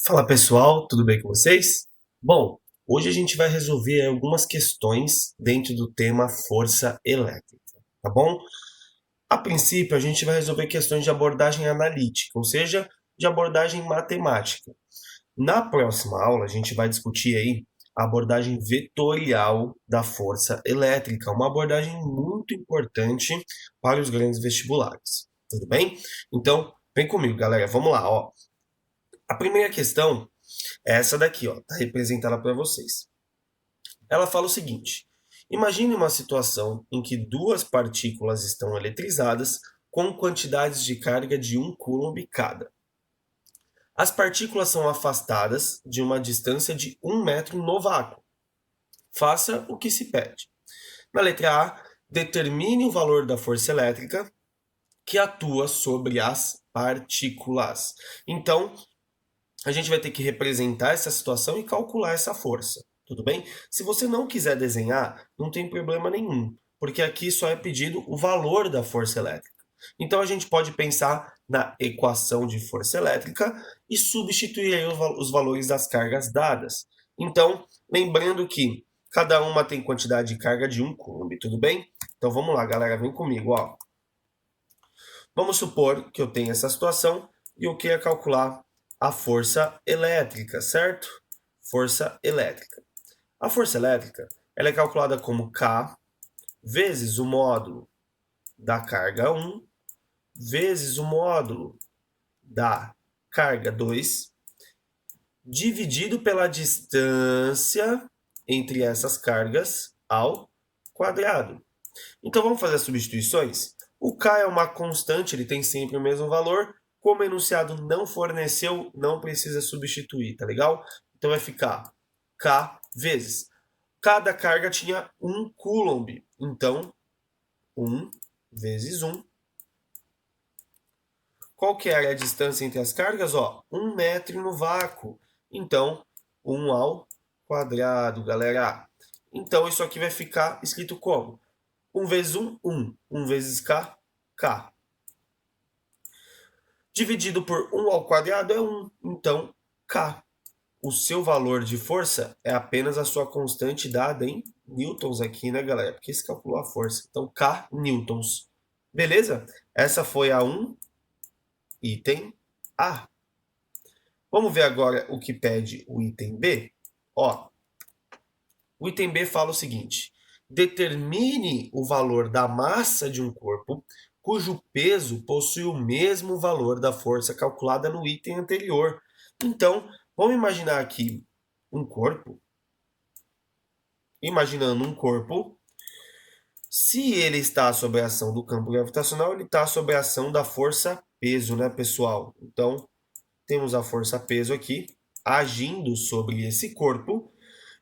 Fala pessoal, tudo bem com vocês? Bom, hoje a gente vai resolver algumas questões dentro do tema força elétrica, tá bom? A princípio, a gente vai resolver questões de abordagem analítica, ou seja, de abordagem matemática. Na próxima aula, a gente vai discutir aí a abordagem vetorial da força elétrica, uma abordagem muito importante para os grandes vestibulares. Tudo bem? Então, vem comigo, galera. Vamos lá, ó. A primeira questão é essa daqui, ó, tá representada para vocês. Ela fala o seguinte: imagine uma situação em que duas partículas estão eletrizadas com quantidades de carga de 1 coulomb cada. As partículas são afastadas de uma distância de 1 metro no vácuo. Faça o que se pede. Na letra A, determine o valor da força elétrica que atua sobre as partículas. Então, a gente vai ter que representar essa situação e calcular essa força, tudo bem? Se você não quiser desenhar, não tem problema nenhum, porque aqui só é pedido o valor da força elétrica. Então a gente pode pensar na equação de força elétrica e substituir aí os valores das cargas dadas. Então, lembrando que cada uma tem quantidade de carga de 1 coulomb, tudo bem? Então vamos lá, galera, vem comigo, ó. Vamos supor que eu tenho essa situação e eu queira calcular a força elétrica, certo? Força elétrica. A força elétrica ela é calculada como K vezes o módulo da carga 1 vezes o módulo da carga 2 dividido pela distância entre essas cargas ao quadrado. Então vamos fazer as substituições? O K é uma constante, ele tem sempre o mesmo valor. Como o enunciado não forneceu, não precisa substituir, tá legal? Então vai ficar K vezes. Cada carga tinha 1 coulomb. Então, 1 vezes 1. Qual que era a distância entre as cargas? Ó, 1 metro no vácuo. Então, 1 ao quadrado, galera. Então, isso aqui vai ficar escrito como? 1 vezes 1, 1. 1 vezes K, K. Dividido por 1 ao quadrado é 1. Então, K. O seu valor de força é apenas a sua constante dada em newtons aqui, né, galera? Porque se calculou a força. Então, K newtons. Beleza? Essa foi a 1, item A. Vamos ver agora o que pede o item B? Ó, o item B fala o seguinte: determine o valor da massa de um corpo cujo peso possui o mesmo valor da força calculada no item anterior. Então, vamos imaginar aqui um corpo. Imaginando um corpo, se ele está sob a ação do campo gravitacional, ele está sob a ação da força peso, né, pessoal? Então, temos a força peso aqui agindo sobre esse corpo.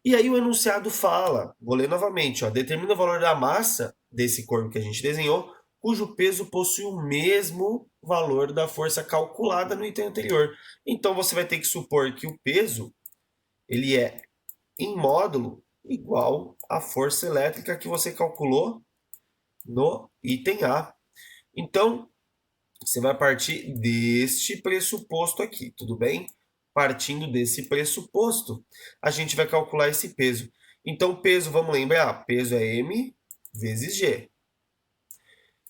E aí o enunciado fala, vou ler novamente, ó, determina o valor da massa desse corpo que a gente desenhou, cujo peso possui o mesmo valor da força calculada no item anterior. Então você vai ter que supor que o peso ele é em módulo igual à força elétrica que você calculou no item A. Então, você vai partir deste pressuposto aqui, tudo bem? Partindo desse pressuposto, a gente vai calcular esse peso. Então, peso, vamos lembrar, peso é m vezes g.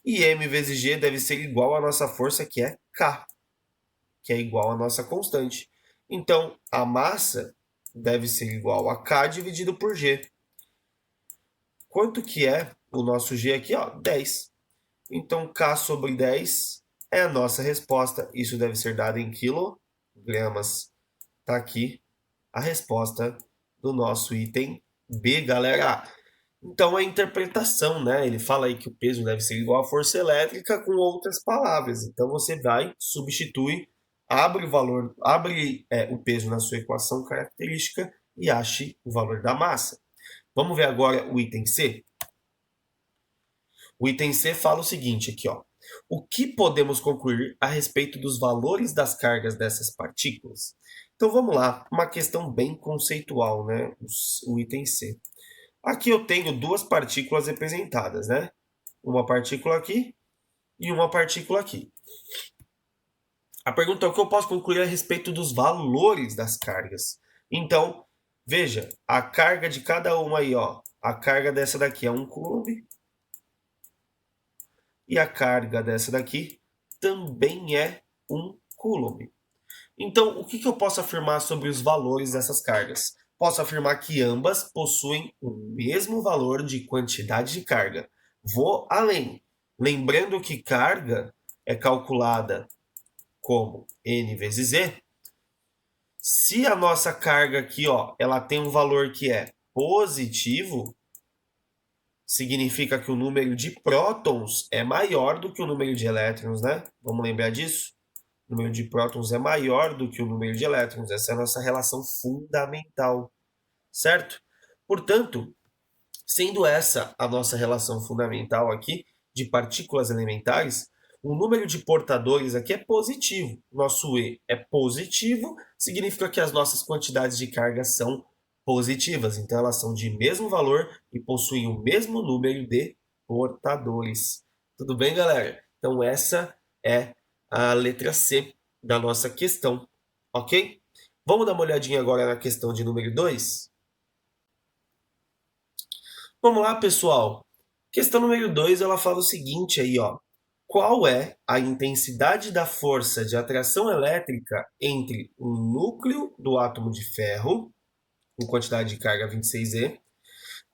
E m vezes g deve ser igual à nossa força, que é K, que é igual à nossa constante. Então, a massa deve ser igual a K dividido por G. Quanto que é o nosso G aqui? Ó, 10. Então, K sobre 10 é a nossa resposta. Isso deve ser dado em quilogramas. Tá aqui a resposta do nosso item B, galera. Então, a interpretação, né? Ele fala aí que o peso deve ser igual à força elétrica com outras palavras. Então, você vai, substitui, abre o valor, abre o peso na sua equação característica e ache o valor da massa. Vamos ver agora o item C? O item C fala o seguinte aqui, ó. O que podemos concluir a respeito dos valores das cargas dessas partículas? Então vamos lá, uma questão bem conceitual, né? O item C. Aqui eu tenho duas partículas representadas, né? Uma partícula aqui e uma partícula aqui. A pergunta é o que eu posso concluir a respeito dos valores das cargas. Então, veja, a carga de cada uma aí, ó. A carga dessa daqui é 1 coulomb. E a carga dessa daqui também é 1 coulomb. Então, o que eu posso afirmar sobre os valores dessas cargas? Posso afirmar que ambas possuem o mesmo valor de quantidade de carga. Vou além. Lembrando que carga é calculada como N vezes E. Se a nossa carga aqui, ó, ela tem um valor que é positivo, significa que o número de prótons é maior do que o número de elétrons, né? Vamos lembrar disso? O número de prótons é maior do que o número de elétrons. Essa é a nossa relação fundamental, certo? Portanto, sendo essa a nossa relação fundamental aqui de partículas elementares, o número de portadores aqui é positivo. Nosso E é positivo, significa que as nossas quantidades de carga são positivas. Então, elas são de mesmo valor e possuem o mesmo número de portadores. Tudo bem, galera? Então, essa é a letra C da nossa questão, ok? Vamos dar uma olhadinha agora na questão de número 2? Vamos lá, pessoal. Questão número 2, ela fala o seguinte aí, ó. Qual é a intensidade da força de atração elétrica entre o núcleo do átomo de ferro, com quantidade de carga 26E,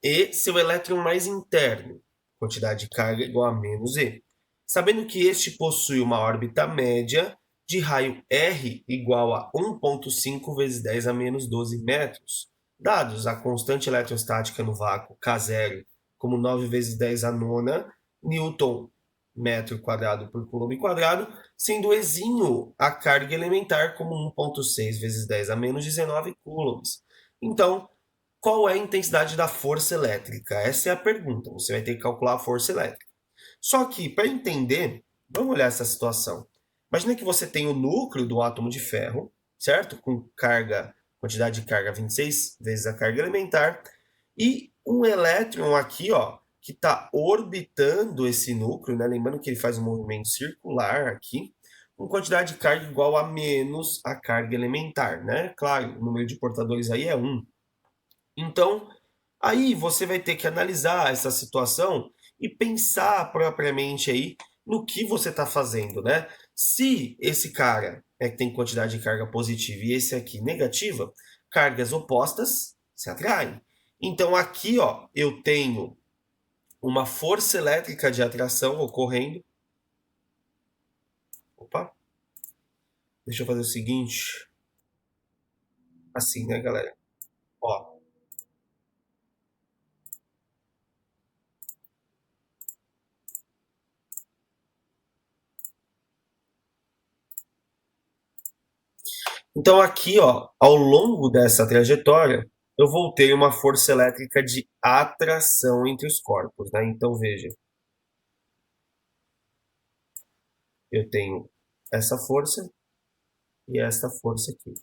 e seu elétron mais interno, quantidade de carga igual a menos E? Sabendo que este possui uma órbita média de raio R igual a 1,5 vezes 10 a menos 12 metros, dados a constante eletrostática no vácuo K0 como 9 vezes 10 a nona Newton metro quadrado por coulomb quadrado, sendo exímio a carga elementar como 1,6 vezes 10 a menos 19 coulombs. Então, qual é a intensidade da força elétrica? Essa é a pergunta. Você vai ter que calcular a força elétrica. Só que, para entender, vamos olhar essa situação. Imagina que você tem o núcleo do átomo de ferro, certo? Com carga, quantidade de carga 26 vezes a carga elementar, e um elétron aqui, ó, que está orbitando esse núcleo, né? Lembrando que ele faz um movimento circular aqui, com quantidade de carga igual a menos a carga elementar, né? Claro, o número de portadores aí é 1. Então, aí você vai ter que analisar essa situação e pensar propriamente aí no que você está fazendo, né? Se esse cara é que tem quantidade de carga positiva e esse aqui negativa, cargas opostas se atraem. Então aqui, ó, eu tenho uma força elétrica de atração ocorrendo. Opa, deixa eu fazer o seguinte, assim, né, galera? Ó, então aqui, ó, ao longo dessa trajetória, eu vou ter uma força elétrica de atração entre os corpos, né? Então veja, eu tenho essa força e esta força aqui.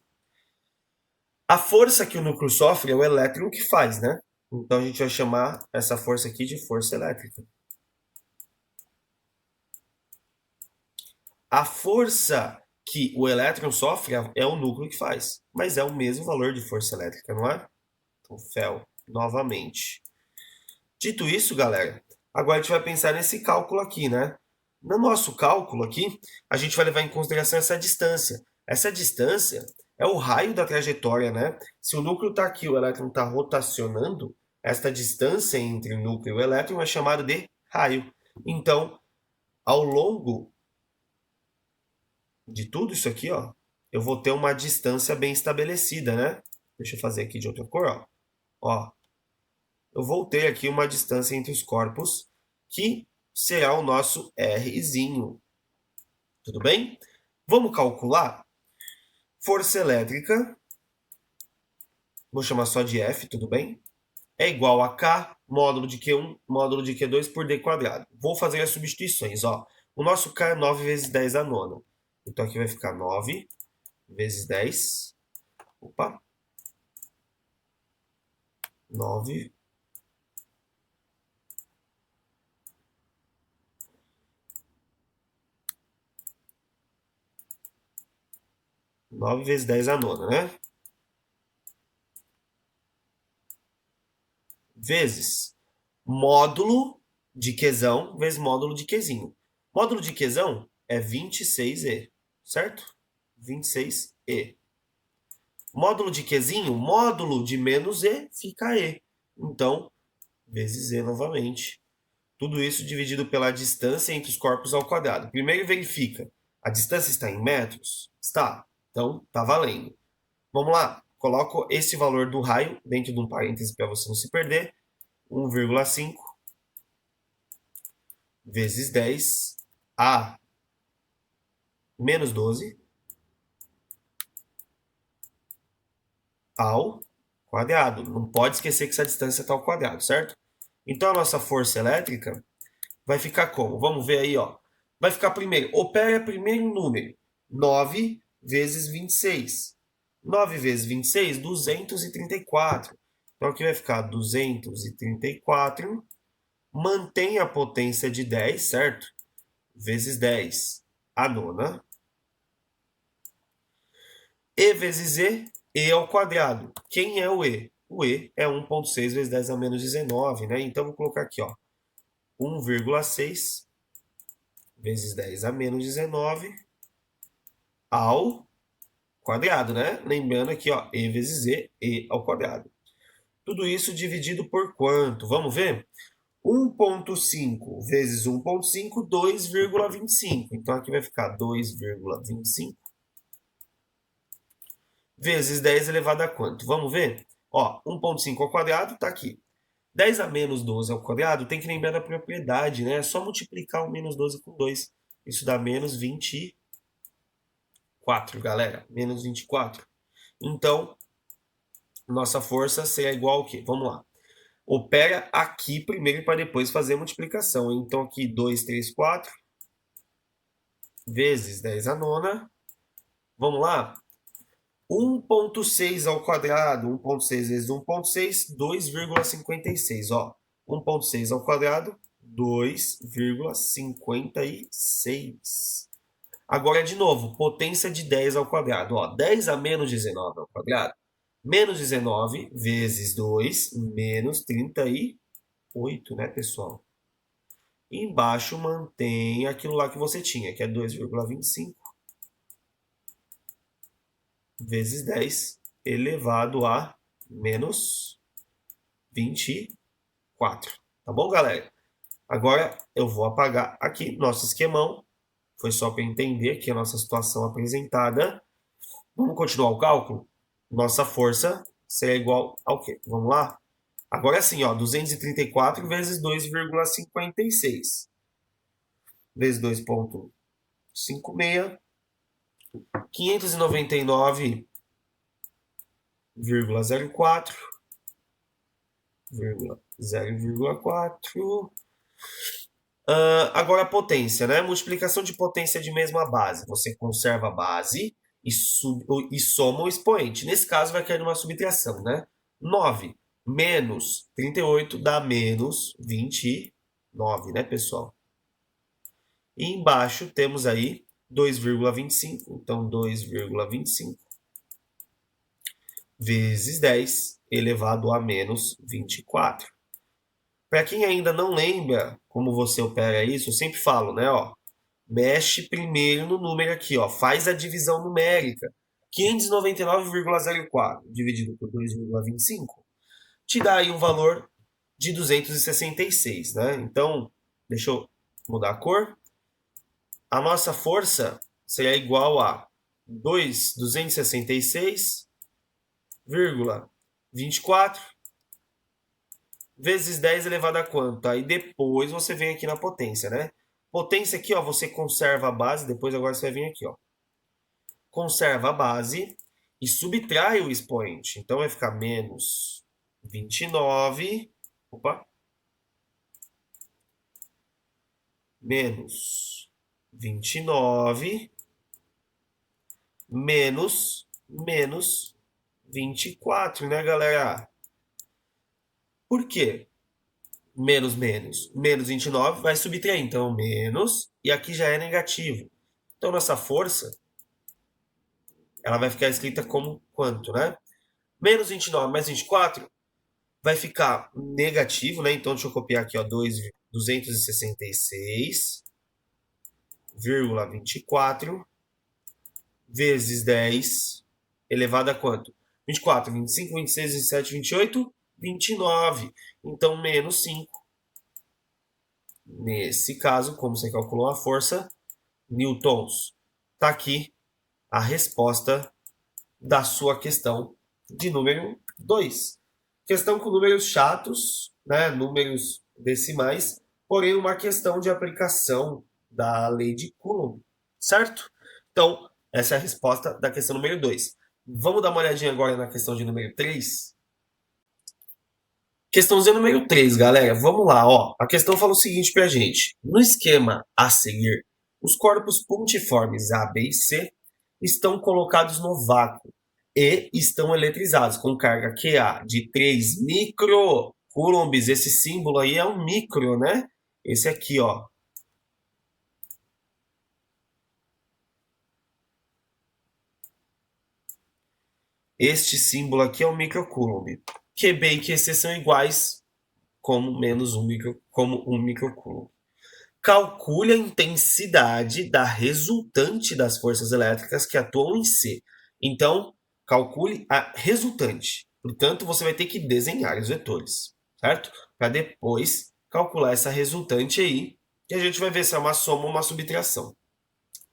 A força que o núcleo sofre é o elétron que faz, né? Então a gente vai chamar essa força aqui de força elétrica. A força que o elétron sofre é o núcleo que faz, mas é o mesmo valor de força elétrica, não é? Então, Fel, novamente. Dito isso, galera, agora a gente vai pensar nesse cálculo aqui, né? No nosso cálculo aqui, a gente vai levar em consideração essa distância. Essa distância é o raio da trajetória, né? Se o núcleo está aqui, o elétron está rotacionando, esta distância entre o núcleo e o elétron é chamada de raio. Então, ao longo de tudo isso aqui, ó, eu vou ter uma distância bem estabelecida, né? Deixa eu fazer aqui de outra cor, ó. Ó, eu vou ter aqui uma distância entre os corpos que será o nosso Rzinho. Tudo bem? Vamos calcular? Força elétrica, vou chamar só de F, tudo bem? É igual a K, módulo de Q1, módulo de Q2 por D quadrado. Vou fazer as substituições, ó. O nosso K é 9 vezes 10 a nona. Então aqui vai ficar 9 vezes 10. Opa. 9 9 vezes 10 a nona, né? Vezes módulo de Qzão vezes módulo de Qzinho. Módulo de Qzão é 26e, certo? 26e. Módulo de Qzinho, módulo de menos e fica e. Então, vezes e novamente. Tudo isso dividido pela distância entre os corpos ao quadrado. Primeiro verifica, a distância está em metros? Está. Então, está valendo. Vamos lá. Coloco esse valor do raio dentro de um parêntese para você não se perder. 1,5 vezes 10 a menos 12 ao quadrado. Não pode esquecer que essa distância está ao quadrado, certo? Então, a nossa força elétrica vai ficar como? Vamos ver aí, ó. Vai ficar primeiro, opera primeiro número, 9 vezes 26. 9 vezes 26, 234. Então, aqui vai ficar 234, mantém a potência de 10, certo? Vezes 10, a nona. E vezes E ao quadrado. Quem é o E? O E é 1,6 vezes 10 a menos 19, né? Então, vou colocar aqui, ó. 1,6 vezes 10 a menos 19 ao quadrado, né? Lembrando aqui, ó, E vezes E ao quadrado. Tudo isso dividido por quanto? Vamos ver? 1,5 vezes 1,5, 2,25. Então, aqui vai ficar 2,25 vezes 10 elevado a quanto? Vamos ver? Ó, 1,5 ao quadrado está aqui. 10 a menos 12 ao quadrado, tem que lembrar da propriedade, né? É só multiplicar o menos 12 com 2. Isso dá menos 24, galera. Menos 24. Então, nossa força será igual ao quê? Vamos lá. Opera aqui primeiro para depois fazer a multiplicação. Então, aqui 2, 3, 4 vezes 10 a nona. Vamos lá? 1,6 ao quadrado, 1,6 vezes 1,6, 2,56. Ó, 1,6 ao quadrado, 2,56. Agora, de novo, potência de 10 ao quadrado. Ó, 10 a menos 19 ao quadrado. Menos 19 vezes 2, menos 38, né, pessoal? E embaixo mantém aquilo lá que você tinha, que é 2,25 vezes 10 elevado a menos 24. Tá bom, galera? Agora eu vou apagar aqui nosso esquemão. Foi só para entender aqui a nossa situação apresentada. Vamos continuar o cálculo? Nossa força será igual ao quê? Vamos lá? Agora sim, ó, 234 vezes 2,56 vezes 2,56, 599,04, 0,4. Agora a potência, né? Multiplicação de potência de mesma base. Você conserva a base e soma o expoente. Nesse caso vai cair numa subtração, né? 9 menos 38 dá menos 29, né, pessoal? E embaixo temos aí 2,25. Então, 2,25 vezes 10 elevado a menos 24. Para quem ainda não lembra como você opera isso, eu sempre falo, né? Ó, mexe primeiro no número aqui, ó, faz a divisão numérica. 599,04 dividido por 2,25 te dá aí um valor de 266, né? Então, deixa eu mudar a cor. A nossa força será igual a 266,24 vezes 10 elevado a quanto? Aí depois você vem aqui na potência, né? Potência aqui, ó, você conserva a base, depois agora você vai vir aqui, ó. Conserva a base e subtrai o expoente. Então vai ficar menos 29, menos 29, menos 24, né, galera? Por quê? Menos 29 vai subtrair, então menos, e aqui já é negativo. Então nossa força ela vai ficar escrita como quanto, né? Menos 29 mais 24 vai ficar negativo, né? Então, deixa eu copiar aqui, ó, 266,24 vezes 10 elevado a quanto? 24, 25, 26, 27, 28, 29. Então, menos 5. Nesse caso, como você calculou a força, newtons. Está aqui a resposta da sua questão de número 2. Questão com números chatos, né? Números decimais, porém uma questão de aplicação da lei de Coulomb, certo? Então, essa é a resposta da questão número 2. Vamos dar uma olhadinha agora na questão de número 3. Questãozinha número 3, galera. Vamos lá, ó. A questão fala o seguinte pra gente. No esquema a seguir, os corpos pontiformes A, B e C estão colocados no vácuo e estão eletrizados com carga QA de 3 microcoulombs. Esse símbolo aí é um micro, né? Esse aqui, ó. Este símbolo aqui é um microcoulomb. QB e QC são iguais como menos como um microcoulomb. Calcule a intensidade da resultante das forças elétricas que atuam em C. Então, calcule a resultante. Portanto, você vai ter que desenhar os vetores, certo? Para depois calcular essa resultante aí, que a gente vai ver se é uma soma ou uma subtração.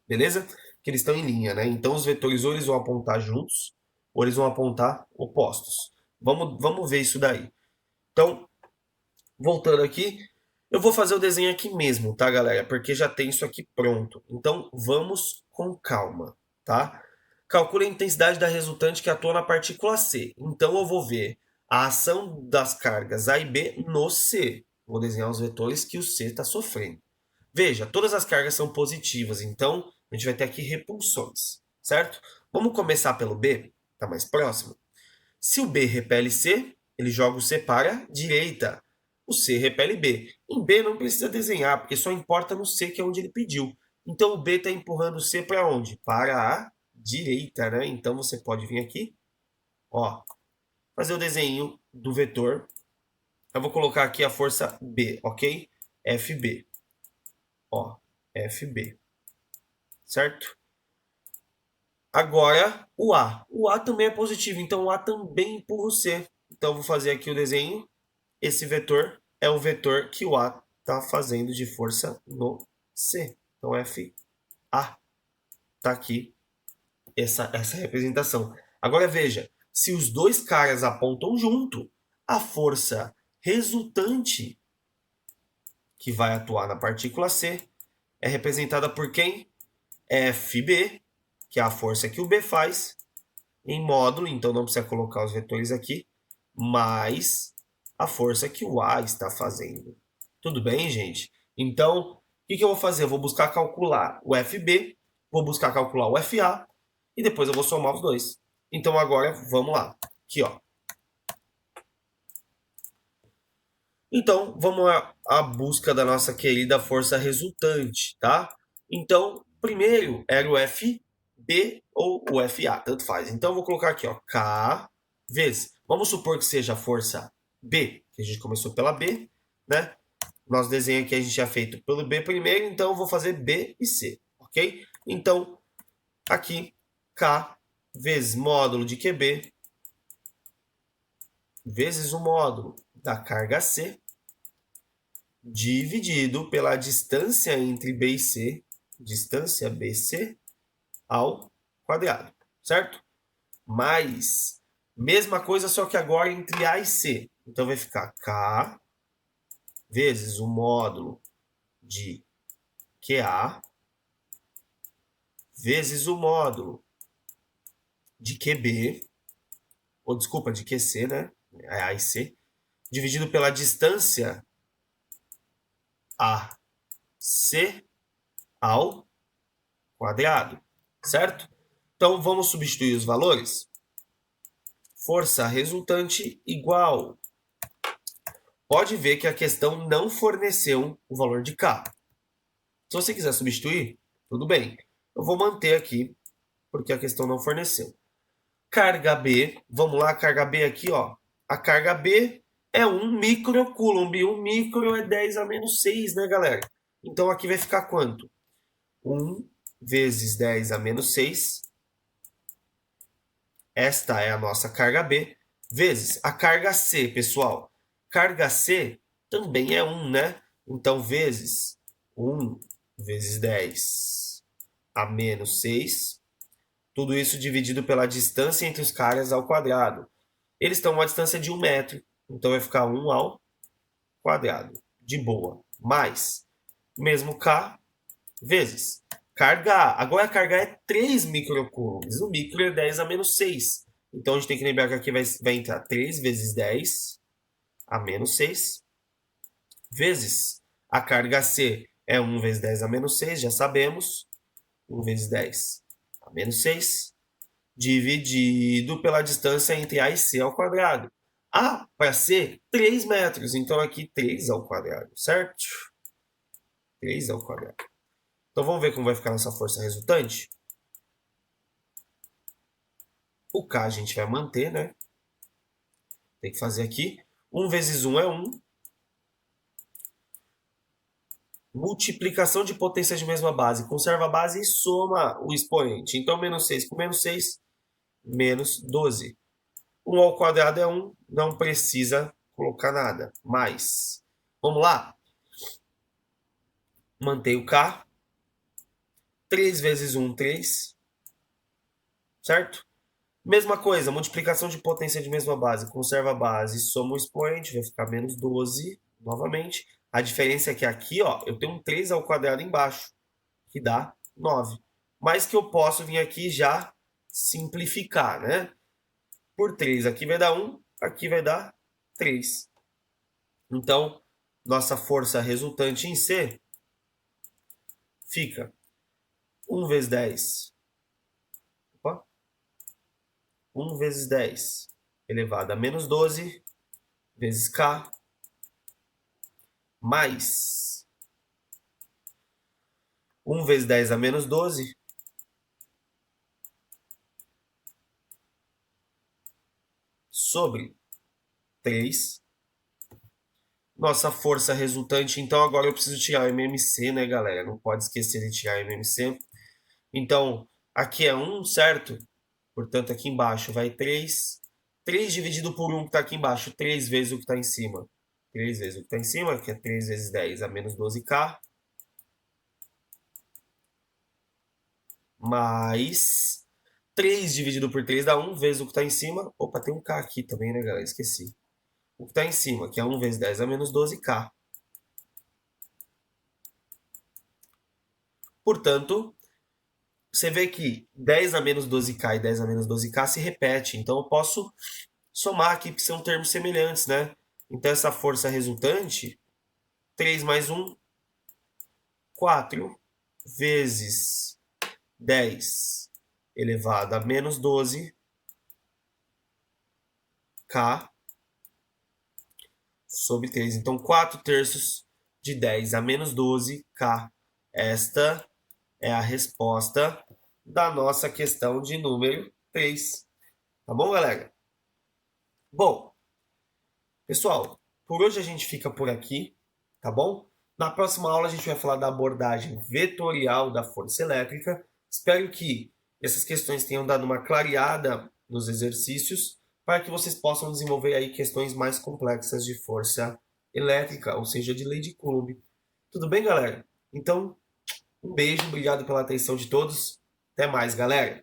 Beleza? Que eles estão em linha, né? Então, os vetores ou eles vão apontar juntos, ou eles vão apontar opostos. Vamos ver isso daí. Então, voltando aqui, eu vou fazer o desenho aqui mesmo, tá, galera? Porque já tem isso aqui pronto. Então, vamos com calma, tá? Calcule a intensidade da resultante que atua na partícula C. Então, eu vou ver a ação das cargas A e B no C. Vou desenhar os vetores que o C está sofrendo. Veja, todas as cargas são positivas, então a gente vai ter aqui repulsões, certo? Vamos começar pelo B, tá mais próximo. Se o B repele C, ele joga o C para a direita. O C repele B. Em B não precisa desenhar, porque só importa no C, que é onde ele pediu. Então o B está empurrando o C para onde? Para a direita, né? Então você pode vir aqui, ó, fazer o desenho do vetor. Eu vou colocar aqui a força B, ok? FB. Ó, FB. Certo? Agora o A. O A também é positivo, então o A também empurra o C. Então eu vou fazer aqui o desenho. Esse vetor é o vetor que o A está fazendo de força no C. Então, FA. Está aqui essa representação. Agora veja, se os dois caras apontam junto, a força resultante que vai atuar na partícula C é representada por quem? FB, que é a força que o B faz, em módulo, então não precisa colocar os vetores aqui, mais a força que o A está fazendo. Tudo bem, gente? Então, o que eu vou fazer? Eu vou buscar calcular o FB, vou buscar calcular o FA, e depois eu vou somar os dois. Então, agora, vamos lá. Aqui, ó. Então, vamos à busca da nossa querida força resultante, tá? Então, primeiro era o FB ou o FA, tanto faz. Então, eu vou colocar aqui, ó, K vezes. Vamos supor que seja a força B, que a gente começou pela B, né? Nosso desenho aqui a gente tinha feito pelo B primeiro, então eu vou fazer B e C, ok? Então, aqui, K vezes módulo de QB vezes o módulo da carga C dividido pela distância entre B e C, distância BC, ao quadrado, certo? Mais, mesma coisa, só que agora entre A e C. Então vai ficar K vezes o módulo de QA vezes o módulo de QB, ou desculpa, de QC, né? É A e C, dividido pela distância AC ao quadrado, certo? Então, vamos substituir os valores. Força resultante igual. Pode ver que a questão não forneceu o valor de K. Se você quiser substituir, tudo bem. Eu vou manter aqui porque a questão não forneceu. Carga B, vamos lá, carga B aqui, ó. A carga B é 1 microcoulomb. 1 micro é 10 a menos 6, né, galera? Então aqui vai ficar quanto? 1 vezes 10 a menos 6. Esta é a nossa carga B. Vezes a carga C, pessoal. Carga C também é 1, né? Então, vezes 1 vezes 10 a menos 6. Tudo isso dividido pela distância entre os caras ao quadrado. Eles estão a uma distância de 1 metro. Então, vai ficar 1 ao quadrado. De boa. Mais, mesmo K, vezes carga A. Agora a carga A é 3 microcoulombs. O micro é 10 a menos 6. Então, a gente tem que lembrar que aqui vai entrar 3 vezes 10 a menos 6. Vezes a carga C é 1 vezes 10 a menos 6, já sabemos. 1 vezes 10 a menos 6. Dividido pela distância entre A e C ao quadrado. A para C, 3 metros. Então, aqui 3 ao quadrado, certo? 3 ao quadrado. Então, vamos ver como vai ficar nossa força resultante? O K a gente vai manter, né? Tem que fazer aqui. 1 vezes 1 é 1. Multiplicação de potências de mesma base. Conserva a base e soma o expoente. Então, menos 6 com menos 6, menos 12. 1 ao quadrado é 1. Não precisa colocar nada. Mais. Vamos lá? Mantém o K. 3 vezes 1, 3. Certo? Mesma coisa, multiplicação de potência de mesma base. Conserva a base, soma o expoente, vai ficar menos 12, novamente. A diferença é que aqui, ó, eu tenho um 3 ao quadrado embaixo, que dá 9. Mas que eu posso vir aqui já simplificar, né? Por 3 aqui vai dar 1, aqui vai dar 3. Então, nossa força resultante em C fica 1 vezes 10. 1 vezes 10 elevado a menos 12 vezes K mais 1 vezes 10 a menos 12 sobre 3. Nossa força resultante, então agora eu preciso tirar o MMC, né, galera? Não pode esquecer de tirar o MMC. Então, aqui é 1, certo? Portanto, aqui embaixo vai 3. 3 dividido por 1 que está aqui embaixo, 3 vezes o que está em cima. 3 vezes o que está em cima, que é 3 vezes 10 a menos 12K. Mais 3 dividido por 3 dá 1 vezes o que está em cima. Opa, tem um K aqui também, né, galera? Esqueci. O que está em cima, que é 1 vezes 10 a menos 12K. Portanto, você vê que 10 a menos 12K e 10 a menos 12K se repete. Então, eu posso somar aqui, porque são termos semelhantes, né? Então, essa força resultante, 3 mais 1, 4 vezes 10 elevado a menos 12K sobre 3. Então, 4 terços de 10 a menos 12K. Esta é a resposta da nossa questão de número 3. Tá bom, galera? Bom, pessoal, por hoje a gente fica por aqui, tá bom? Na próxima aula a gente vai falar da abordagem vetorial da força elétrica. Espero que essas questões tenham dado uma clareada nos exercícios para que vocês possam desenvolver aí questões mais complexas de força elétrica, ou seja, de lei de Coulomb. Tudo bem, galera? Então, um beijo, obrigado pela atenção de todos. Até mais, galera!